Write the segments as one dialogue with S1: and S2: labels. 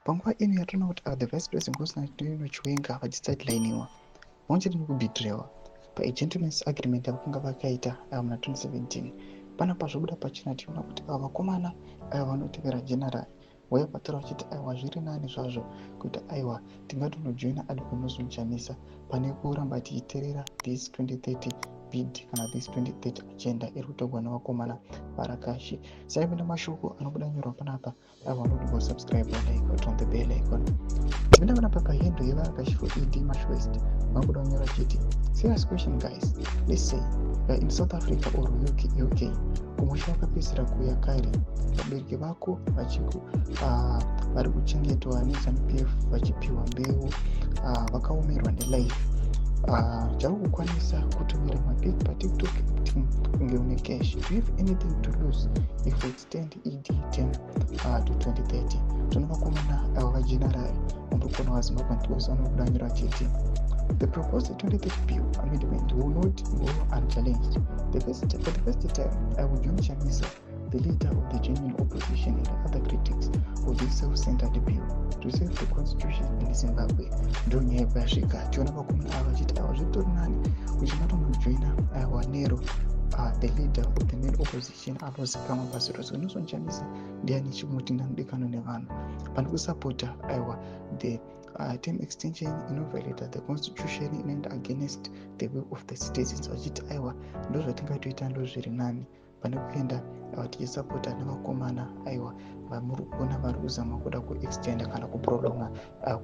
S1: Panguva ino yatinoona kuti the vice president Constantine Chiwenga vachisideliniwa vanchiri nekubhidhirewa pagentleman's agreement yakanga vakaita muna 2017. Panapa zvobuda pachena tiona kuti vakomana vanotevera general vaivatara vachiti aiwa zviri nani zvazvo kuti aiwa tingatonojoina adipomuzonjanisa pane kuramba tichiteerera this 2030 bid kana this 2030 agenda iri kutogwa nevakomana varakashi. Saipinda mashoko anobuda nyorwa panapa vanoti go subscribe like on the bell icon. Tipinda panapa pahendo yevarakashi for ED March West vanobuda kunyora chiti serious question guys, let's say in South Africa or UK kumusha wakapedzisira kuuya kare vabereki vako vari kuchengetwa neZANU-PF vachipiwa mbeu vakaomerwa nelife chari kukwanisa kutumira mabig patiktok kunge une cash. Do you have anything to lose if we extend ED term to 2030? Tino vakomana vageneral vambokona vazimbabwe ndiwose vanokudanyira chiti the proposed 2030 bill amendment will not go unchallenged. For the first time, I will join Chamisa, the leader of the genuine opposition, and other critics of this self-centered bill to save the constitution in Zimbabwe. During a Bashika, Jonah Bakuna Avajit, I was returned, which not only joiner, our Nero, the leader of the main opposition, Abbas Kama Basiros, and also Chamisa, the Anichimutin and Dekano Nevan, Panku supporter, the term extension innovated the constitution and against the will of the citizens vachiti aiwa ndo zvatingatoita ndo zviri nani pane kuenda tichisapota nevakomana aiwa vamuri kuona vari kuzama kuda kuextenda kana kuprolonga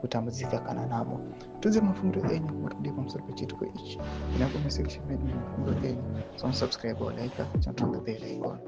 S1: kutambudzika kana namo. Tudze mafungiro enyu muri kudii pamusoro pechitiko ichi. Ina comment section medu mafungiro enyu. So subscribe or like and turn on the bell icon.